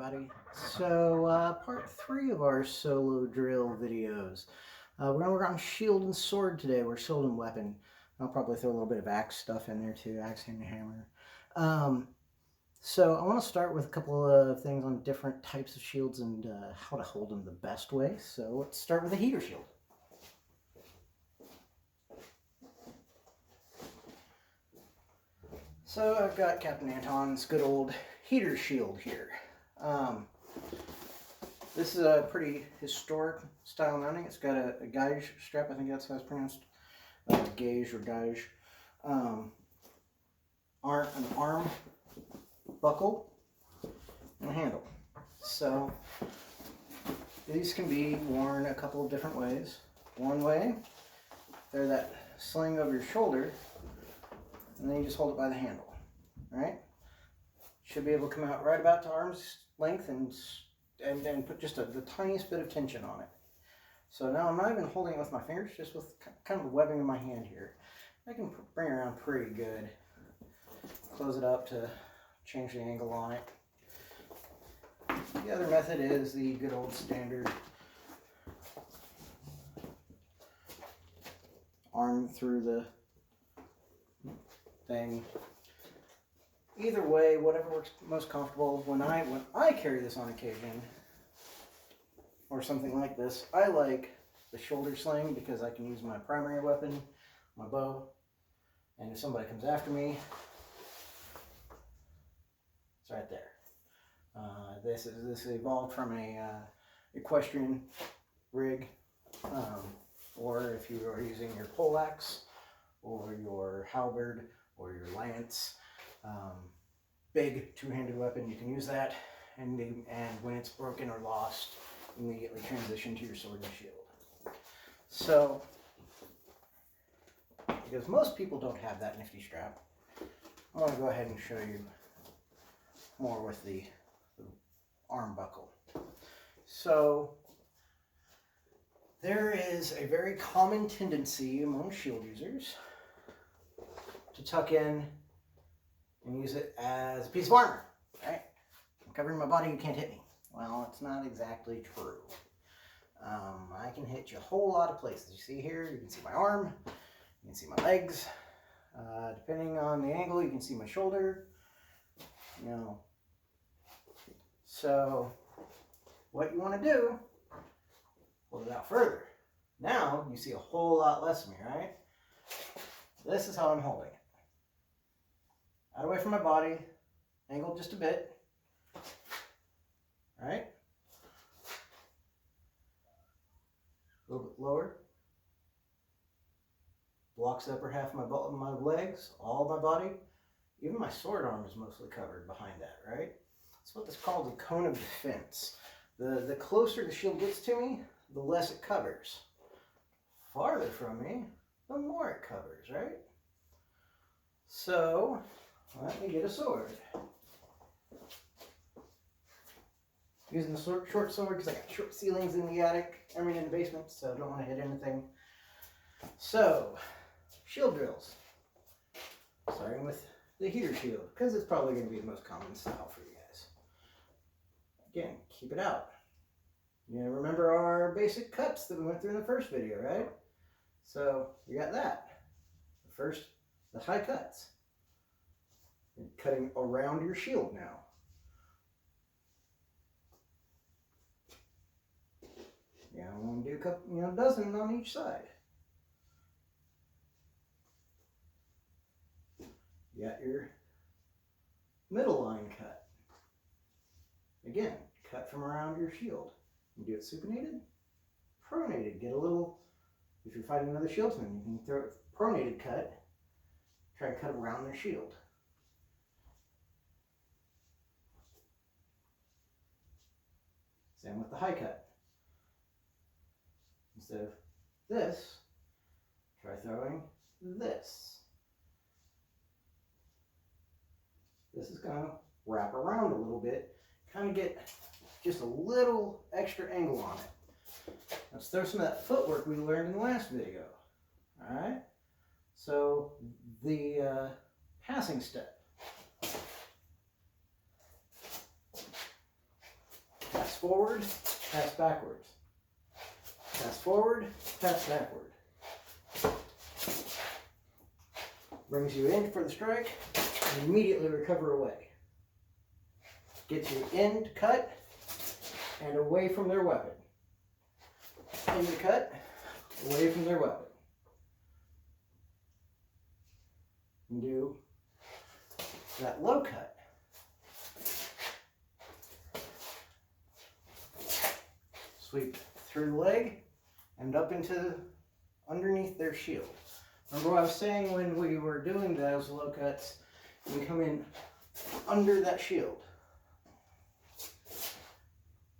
everybody. So, part 3 of our solo drill videos. We're going to work on shield and sword today. We're shield and weapon. I'll probably throw a little bit of axe stuff in there too, axe and hammer. So I want to start with a couple of things on different types of shields and how to hold them the best way. So let's start with a heater shield. So I've got Captain Anton's good old heater shield here. This is a pretty historic style mounting. It's got a gauge strap, I think that's how it's pronounced. Gauge or gauge. An arm buckle and a handle. So these can be worn a couple of different ways. One way, they're that sling over your shoulder, and then you just hold it by the handle. Right? Should be able to come out right about to arm's length and put just the tiniest bit of tension on it. So now I'm not even holding it with my fingers, just with kind of the webbing of my hand here. I can bring it around pretty good. Close it up to change the angle on it. The other method is the good old standard arm through the thing. Either way, whatever works most comfortable. When I carry this on occasion, or something like this, I like the shoulder sling because I can use my primary weapon, my bow, and if somebody comes after me, it's right there. This evolved from a equestrian rig, or if you are using your poleaxe, or your halberd, or your lance. Big two-handed weapon, you can use that, and when it's broken or lost, immediately transition to your sword and shield. So, because most people don't have that nifty strap, I'm going to go ahead and show you more with the arm buckle. So, there is a very common tendency among shield users to tuck in and use it as a piece of armor, right? I'm covering my body, you can't hit me. Well, it's not exactly true. I can hit you a whole lot of places. You see here, you can see my arm, you can see my legs. Depending on the angle, you can see my shoulder. You know. So, what you want to do, hold it out further. Now, you see a whole lot less of me, right? This is how I'm holding it. Out away from my body, angled just a bit. Right? A little bit lower. Blocks the upper half of my legs, all of my body. Even my sword arm is mostly covered behind that, right? That's what this is called, the cone of defense. The closer the shield gets to me, the less it covers. Farther from me, the more it covers, right? So, let me get a sword. Using the short sword because I got short ceilings in the attic, in the basement, so I don't want to hit anything. So, shield drills. Starting with the heater shield, because it's probably going to be the most common style for you guys. Again, keep it out. You remember our basic cuts that we went through in the first video, right? So, you got that. First, the high cuts. You're cutting around your shield now. Yeah, I'm going to do a couple, dozen on each side. You got your middle line cut. Again, cut from around your shield. You do it supinated, pronated. Get a little, if you're fighting another shieldsman, you can throw a pronated cut, try to cut around their shield. Same with the high cut. Instead of this, try throwing this. This is going to wrap around a little bit, kind of get just a little extra angle on it. Let's throw some of that footwork we learned in the last video. Alright? So, the passing step. forward, pass backwards. Pass forward, pass backward. Brings you in for the strike, and immediately recover away. Gets you in to cut, and away from their weapon. In to cut, away from their weapon. And do that low cut. Sweep through the leg and up into underneath their shield. Remember what I was saying when we were doing those low cuts, you come in under that shield.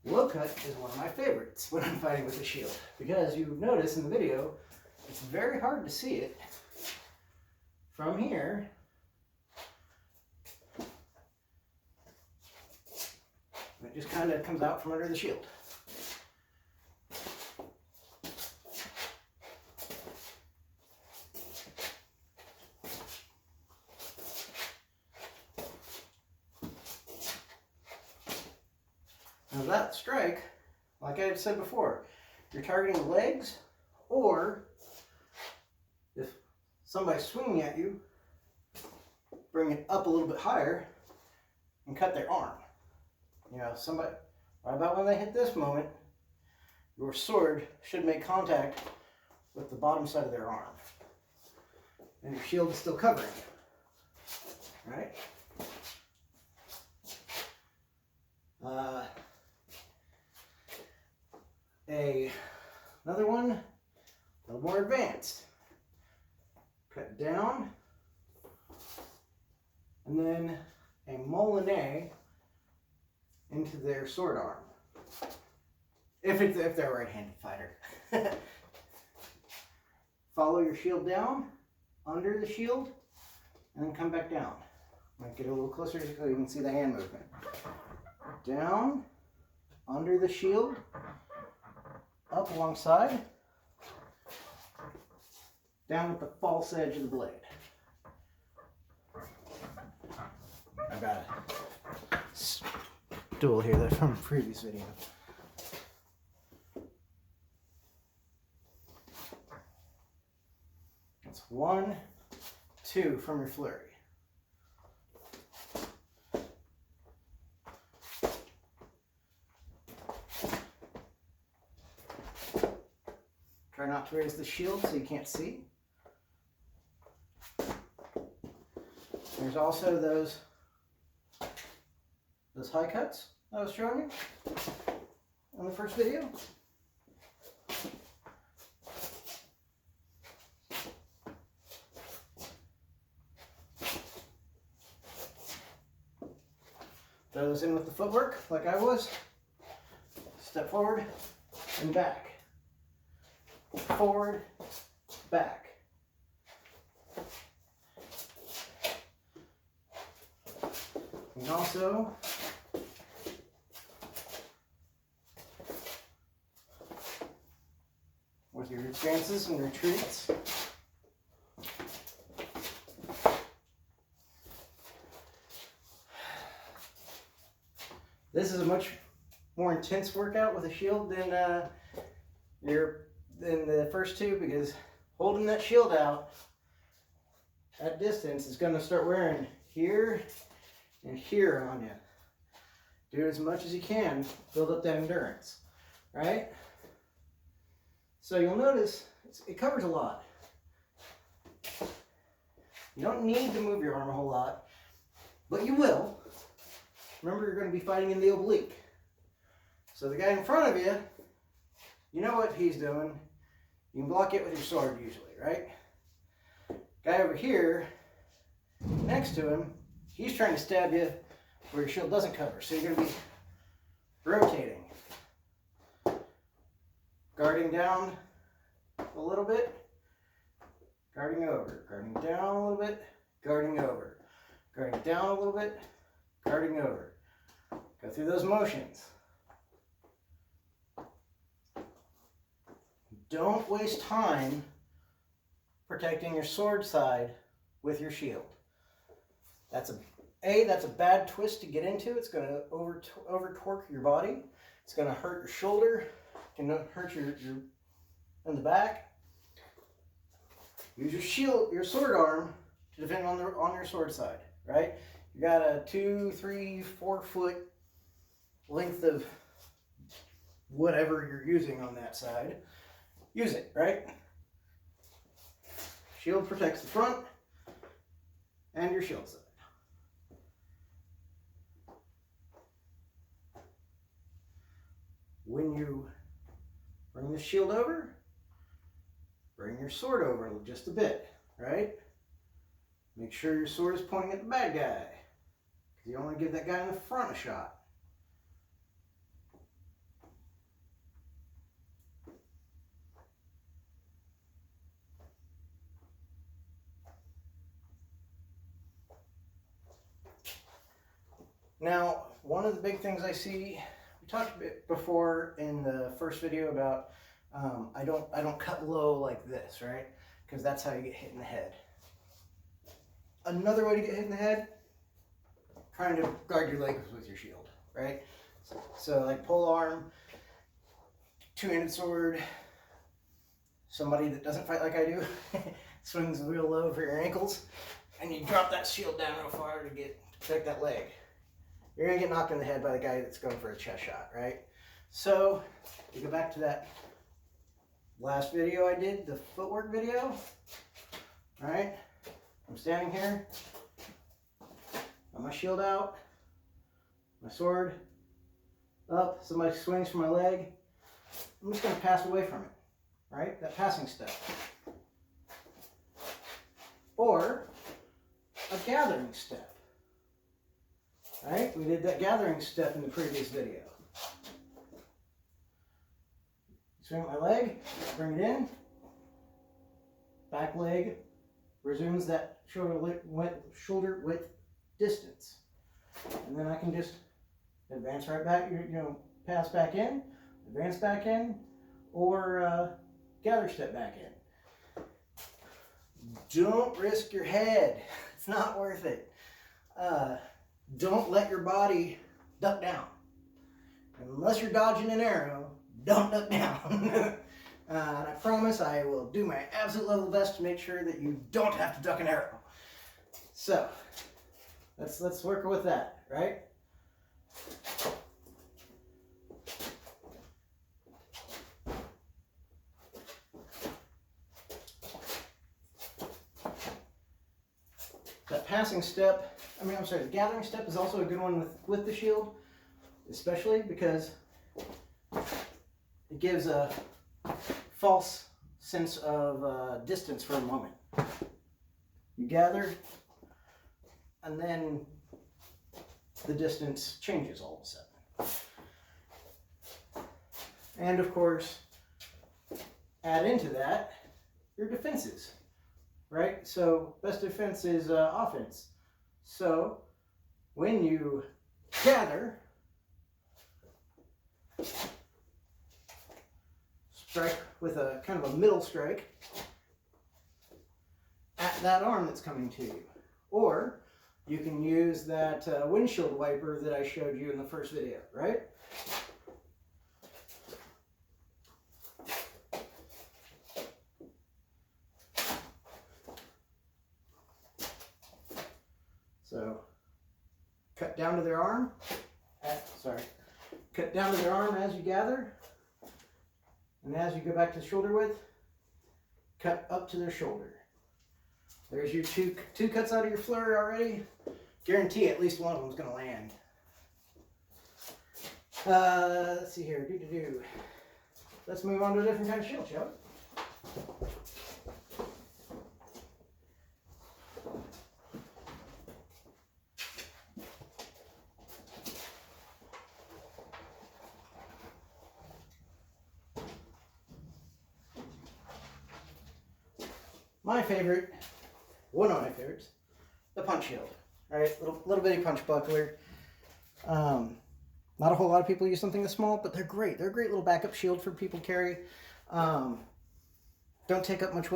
Low cut is one of my favorites when I'm fighting with the shield, because you notice in the video, it's very hard to see it from here. It just kind of comes out from under the shield. Now that strike, like I had said before, you're targeting legs, or if somebody's swinging at you, bring it up a little bit higher and cut their arm. You know, somebody, right about when they hit this moment, your sword should make contact with the bottom side of their arm. And your shield is still covering you. Right? Another one, a little more advanced. Cut down, and then a molinet into their sword arm. If they're a right-handed fighter. Follow your shield down, under the shield, and then come back down. Might get a little closer so you can see the hand movement. Down, under the shield, up alongside, down with the false edge of the blade. I've got a stool here that's from a previous video. That's 1, 2 from your flurry. Try not to raise the shield so you can't see. There's also those high cuts I was showing you in the first video. Throw those in with the footwork like I was. Step forward and back. Forward, back. And also with your advances and retreats. This is a much more intense workout with a shield than the first two, because holding that shield out at distance is going to start wearing here and here on you. Do it as much as you can, build up that endurance, right? So you'll notice it covers a lot. You don't need to move your arm a whole lot, but you will. Remember, you're going to be fighting in the oblique. So the guy in front of you, you know what he's doing. You can block it with your sword usually, right? Guy over here, next to him, he's trying to stab you where your shield doesn't cover. So you're going to be rotating. Guarding down a little bit, guarding over, guarding down a little bit, guarding over, guarding down a little bit, guarding over. Go through those motions. Don't waste time protecting your sword side with your shield. That's a That's a bad twist to get into. It's going to over torque your body. It's going to hurt your shoulder. It can hurt your in the back. Use your shield, your sword arm, to defend on your sword side. Right? You got a 2, 3, 4 foot length of whatever you're using on that side. Use it. Right? Shield protects the front and your shield side. When you bring the shield over, bring your sword over just a bit, right? Make sure your sword is pointing at the bad guy, because you don't want to give that guy in the front a shot. Now, one of the big things I see, we talked a bit before in the first video about I don't cut low like this, right? Because that's how you get hit in the head. Another way to get hit in the head, trying to guard your legs with your shield, right? So like pole arm, two-handed sword, somebody that doesn't fight like I do, swings real low for your ankles, and you drop that shield down real far to protect that leg. You're gonna get knocked in the head by the guy that's going for a chest shot, right? So you go back to that last video I did, the footwork video, right? I'm standing here, got my shield out, my sword up, somebody swings for my leg, I'm just gonna pass away from it, right? That passing step. Or a gathering step. Right? We did that gathering step in the previous video. Swing my leg, bring it in, back leg resumes that shoulder width distance. And then I can just advance right back, pass back in, advance back in, or gather step back in. Don't risk your head. It's not worth it. Don't let your body duck down. Unless you're dodging an arrow, don't duck down. And I promise I will do my absolute level best to make sure that you don't have to duck an arrow. So, let's work with that, right? That passing step, the gathering step is also a good one with the shield, especially because it gives a false sense of distance for a moment. You gather, and then the distance changes all of a sudden. And of course, add into that your defenses, right? So best defense is offense. So when you gather, strike with a kind of a middle strike at that arm that's coming to you. Or you can use that windshield wiper that I showed you in the first video, right? So cut down to their arm, cut down to their arm as you gather, and as you go back to shoulder width, cut up to their shoulder. There's your two cuts out of your flurry already. Guarantee at least one of them's gonna land. Let's see here, Let's move on to a different kind of shield, shall we? My favorite, one of my favorites, the punch shield. All right, little bitty punch buckler. Not a whole lot of people use something this small, but they're great. They're a great little backup shield for people to carry. Don't take up much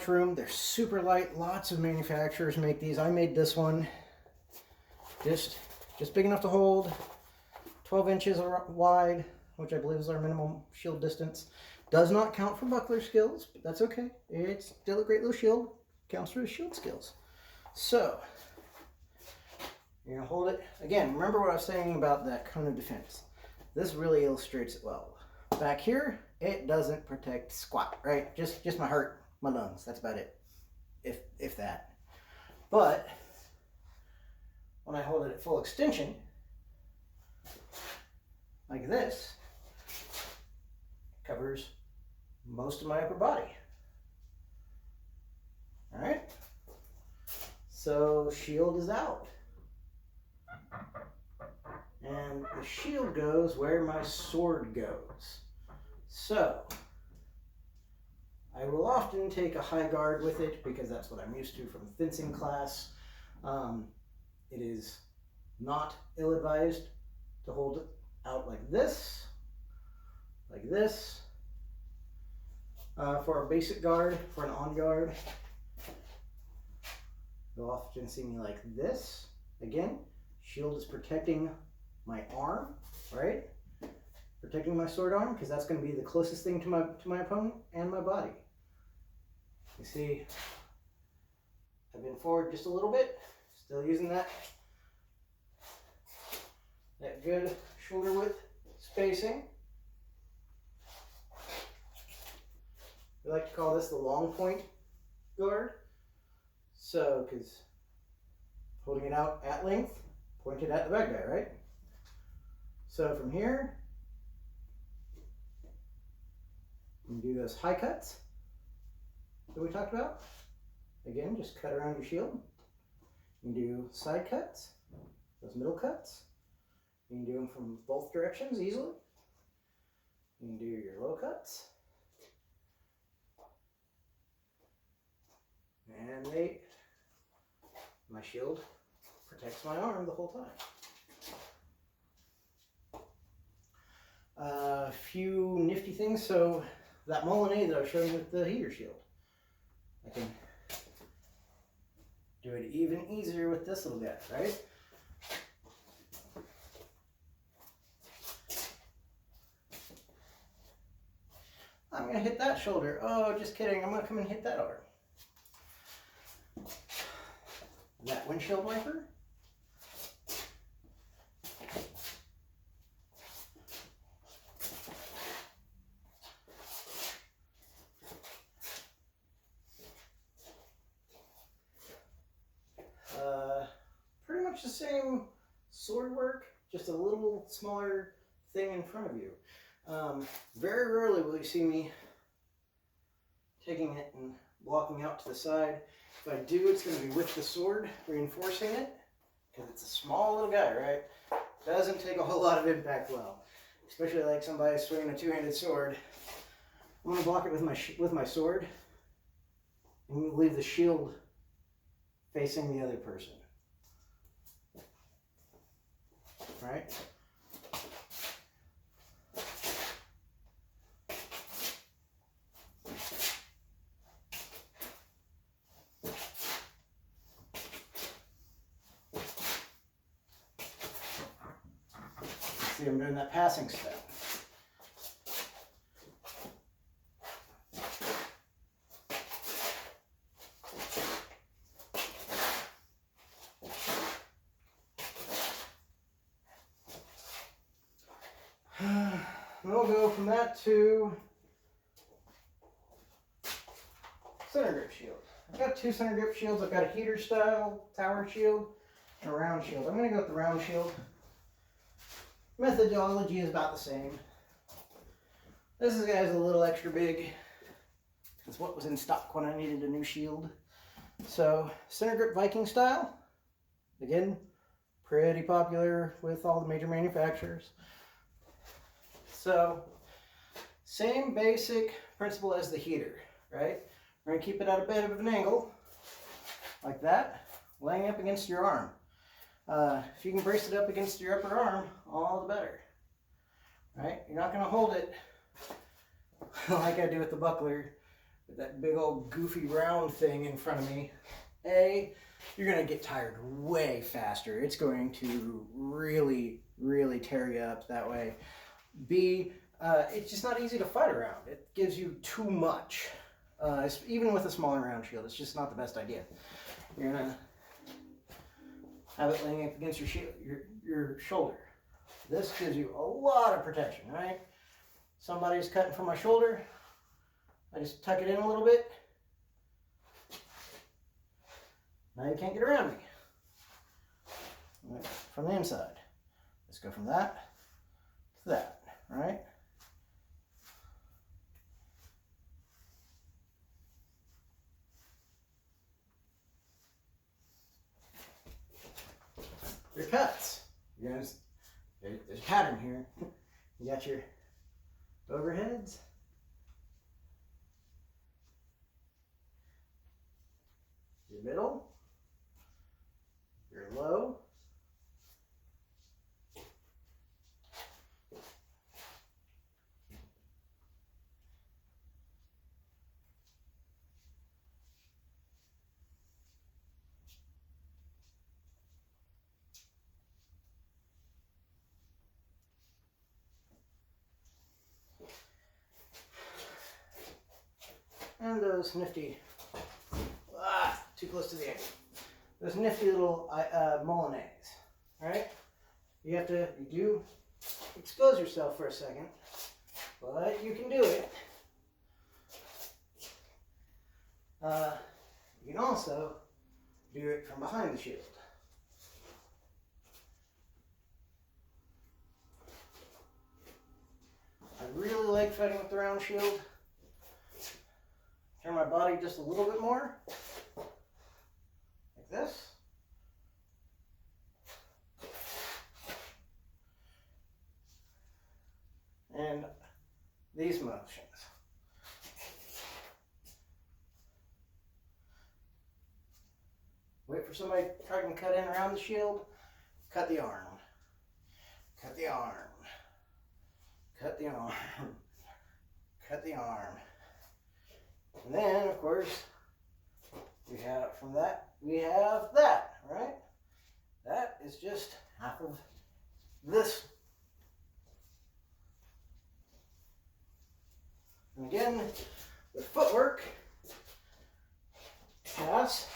room. They're super light. Lots of manufacturers make these. I made this one. Just big enough to hold, 12 inches wide, which I believe is our minimum shield distance. Does not count for buckler skills, but that's okay. It's still a great little shield. Counts for his shield skills. So, you're going to hold it. Again, remember what I was saying about that cone of defense. This really illustrates it well. Back here, it doesn't protect squat, right? Just my heart, my lungs. That's about it, if that. But when I hold it at full extension, like this, it covers most of my upper body. All right? So shield is out. And the shield goes where my sword goes. So I will often take a high guard with it because that's what I'm used to from fencing class. It is not ill-advised to hold it out like this. For a basic guard, for an on guard, you'll often see me like this. Again, shield is protecting my arm, right? Protecting my sword arm, because that's going to be the closest thing to my opponent and my body. You see, I've been forward just a little bit, still using that good shoulder width spacing. We like to call this the long point guard. So, because holding it out at length, pointed at the bad guy, right? So from here, you can do those high cuts that we talked about. Again, just cut around your shield. You can do side cuts, those middle cuts. You can do them from both directions easily. You can do your low cuts. And my shield protects my arm the whole time. A few nifty things. So that Molinet that I was showing with the heater shield, I can do it even easier with this little guy, right? I'm going to hit that shoulder. Oh, just kidding. I'm going to come and hit that arm. That windshield wiper. Pretty much the same sword work, just a little smaller thing in front of you. Very rarely will you see me taking it and walking out to the side. If I do, it's going to be with the sword, reinforcing it, because it's a small little guy, right? Doesn't take a whole lot of impact well, especially like somebody swinging a two-handed sword. I'm going to block it with my sword, and leave the shield facing the other person. Right? See, I'm doing that passing step. We'll go from that to center grip shield. I've got two center grip shields. I've got a heater style tower shield and a round shield. I'm going to go with the round shield. Methodology is about the same. This guy's a little extra big. It's what was in stock when I needed a new shield. So center grip Viking style. Again, pretty popular with all the major manufacturers. So, same basic principle as the heater, right? We're going to keep it at a bit of an angle, like that, laying up against your arm. If you can brace it up against your upper arm, all the better, right? You're not going to hold it like I do with the buckler, with that big old goofy round thing in front of me. A, you're going to get tired way faster. It's going to really, really tear you up that way. B, it's just not easy to fight around. It gives you too much. Even with a smaller round shield, it's just not the best idea. You're going to have it laying up against your shoulder. This gives you a lot of protection, right? Somebody's cutting from my shoulder. I just tuck it in a little bit. Now you can't get around me. From the inside. Let's go from that to that, right? Your cuts. There's a pattern here. You got your overheads. Your middle. Your low. And those nifty, too close to the edge. Those nifty little Milanese, right? You do expose yourself for a second, but you can do it. You can also do it from behind the shield. I really like fighting with the round shield. Turn my body just a little bit more, like this. And these motions. Wait for somebody to try and cut in around the shield, cut the arm, cut the arm, cut the arm, cut the arm. And then, of course, we have that, right? That is just half of this. And again, the footwork has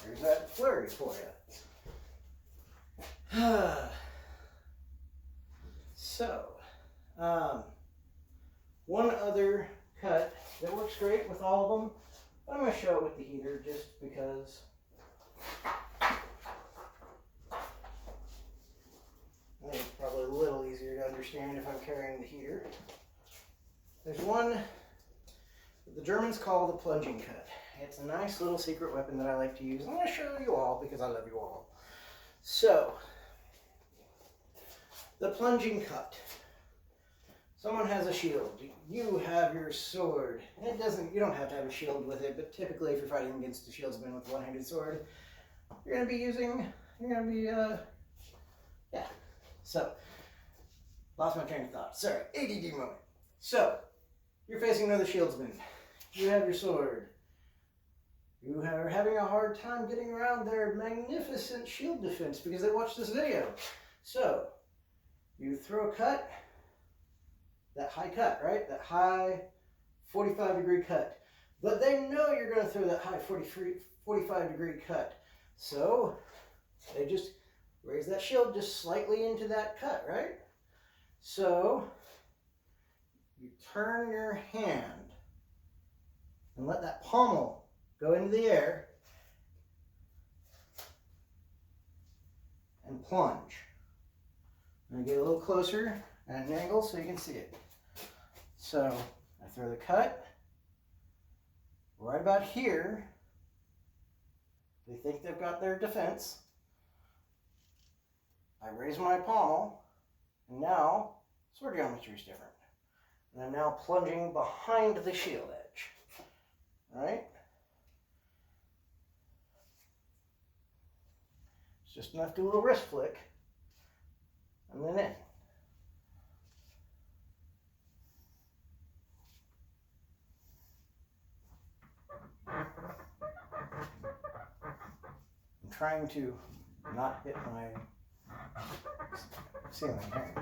there's that flurry for you. So, one other cut that works great with all of them, I'm going to show it with the heater just because I think it's probably a little easier to understand if I'm carrying the heater. There's one that the Germans call the plunging cut. It's a nice little secret weapon that I like to use. I'm going to show you all because I love you all. So, the plunging cut. Someone has a shield. You have your sword. And you don't have to have a shield with it, but typically if you're fighting against a shieldsman with a one-handed sword, you're going to be yeah. So, lost my train of thought. Sorry, ADD moment. So, you're facing another shieldsman. You have your sword. You are having a hard time getting around their magnificent shield defense because they watched this video. So, you throw a cut, that high cut, right? That high 45-degree cut. But they know you're going to throw that high 45-degree cut. So, they just raise that shield just slightly into that cut, right? So, you turn your hand and let that pommel go into the air and plunge. I'm going to get a little closer at an angle so you can see it. So I throw the cut right about here. They think they've got their defense. I raise my pommel, and now sword geometry is different. And I'm now plunging behind the shield edge. Alright? It's just enough to do a little wrist flick, and then in. trying to not hit my ceiling here.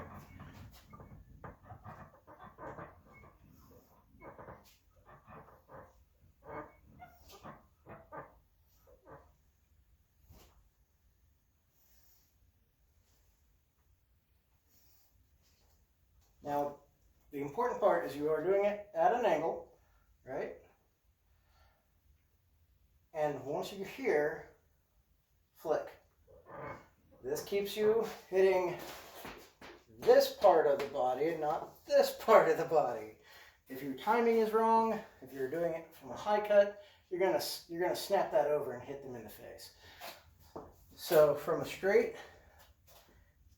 Now, the important part is you are doing it at an angle, right? And once you're here, flick. This keeps you hitting this part of the body and not this part of the body. If your timing is wrong, if you're doing it from a high cut, you're gonna snap that over and hit them in the face. So from a straight,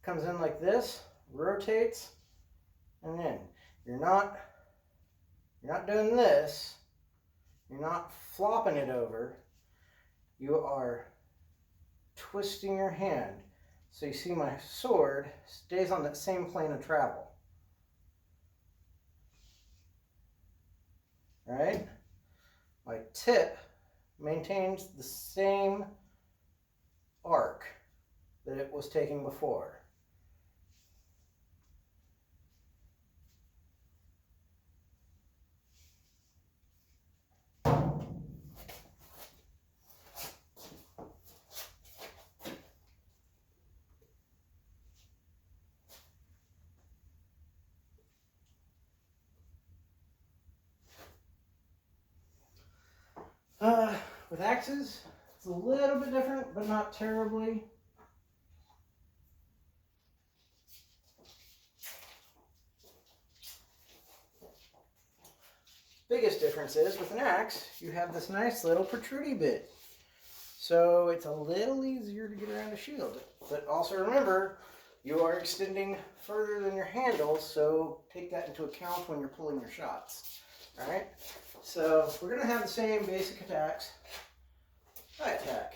comes in like this, rotates, and then you're not doing this. You're not flopping it over. You are twisting your hand. So you see my sword stays on that same plane of travel. Right? My tip maintains the same arc that it was taking before. With axes, it's a little bit different, but not terribly. Biggest difference is with an axe, you have this nice little protrudy bit. So it's a little easier to get around a shield. But also remember, you are extending further than your handle, so take that into account when you're pulling your shots. All right? So we're going to have the same basic attacks. High attack,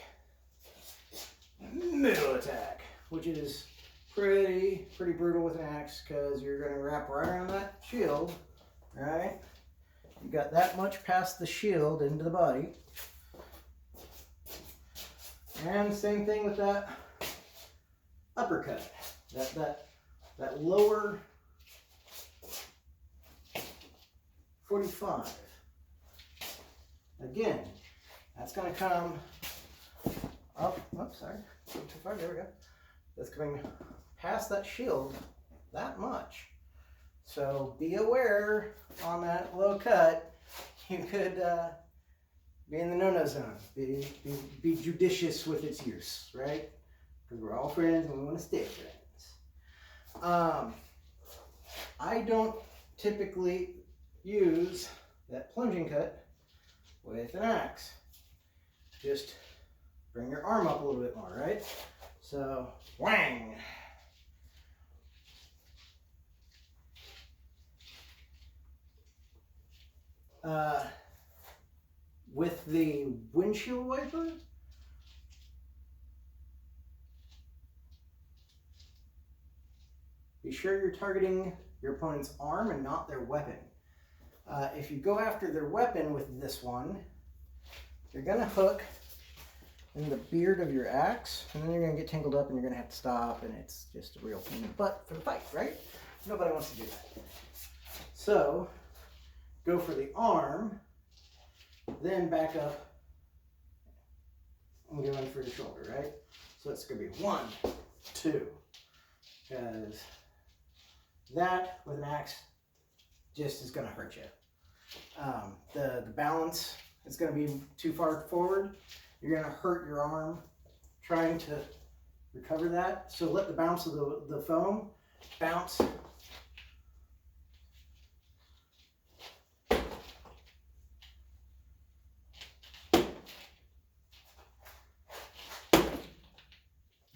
middle attack, which is pretty brutal with an axe because you're going to wrap right around that shield, right? You got that much past the shield into the body. And same thing with that uppercut, that lower 45. Again, that's going to come up, oops, sorry, too far, there we go. That's coming past that shield that much. So be aware on that low cut, you could be in the no-no zone. Be judicious with its use, right? Because we're all friends and we want to stay friends. I don't typically use that plunging cut with an axe. Just bring your arm up a little bit more, right? So, whang! With the windshield wiper, be sure you're targeting your opponent's arm and not their weapon. If you go after their weapon with this one, you're going to hook in the beard of your axe, and then you're going to get tangled up and you're going to have to stop, and it's just a real pain in the butt for the fight, right? Nobody wants to do that. So, go for the arm, then back up and go in for the shoulder, right? So it's going to be 1, 2, because that with an axe just is going to hurt you. The balance is going to be too far forward. You're going to hurt your arm trying to recover that. So let the bounce of the foam bounce.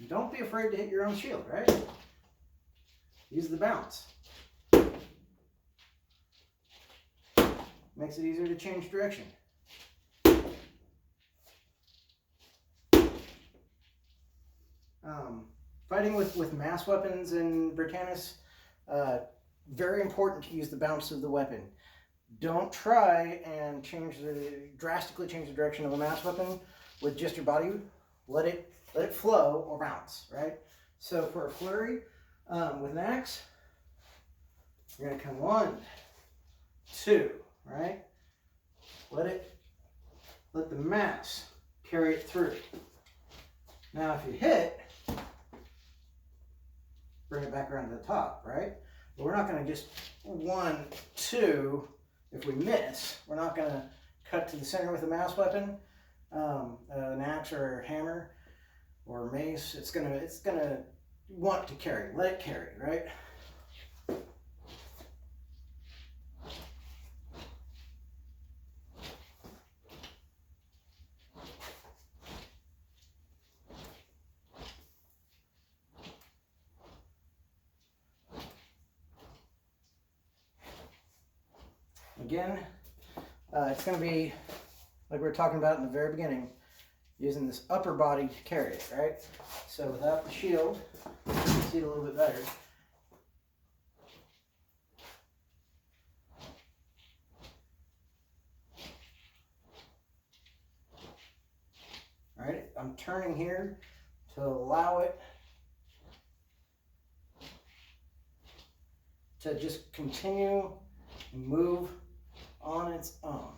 Don't be afraid to hit your own shield, right? Use the bounce. Makes it easier to change direction. Fighting with mass weapons in Brittanis, very important to use the bounce of the weapon. Don't try and drastically change the direction of a mass weapon with just your body let it flow or bounce, right? So for a flurry with an axe, you're going to come 1, 2, right? Let the mass carry it through. Now if you hit, bring it back around to the top, right? But we're not going to just 1, 2. If we miss, we're not going to cut to the center with a mouse weapon, an axe or a hammer or a mace. It's gonna want to carry. Let it carry, right? Again, it's going to be like we were talking about in the very beginning, using this upper body to carry it, right? So without the shield, you can see it a little bit better. All right, I'm turning here to allow it to just continue and move on its own.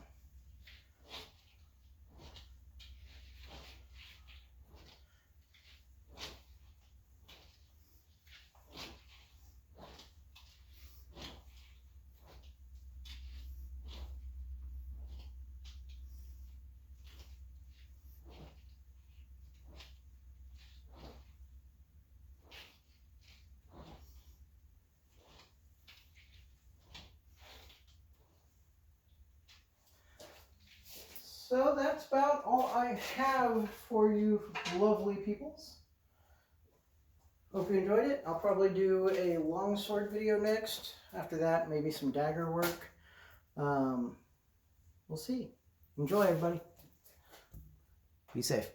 So that's about all I have for you lovely peoples. Hope you enjoyed it. I'll probably do a longsword video next. After that, maybe some dagger work. We'll see. Enjoy, everybody. Be safe.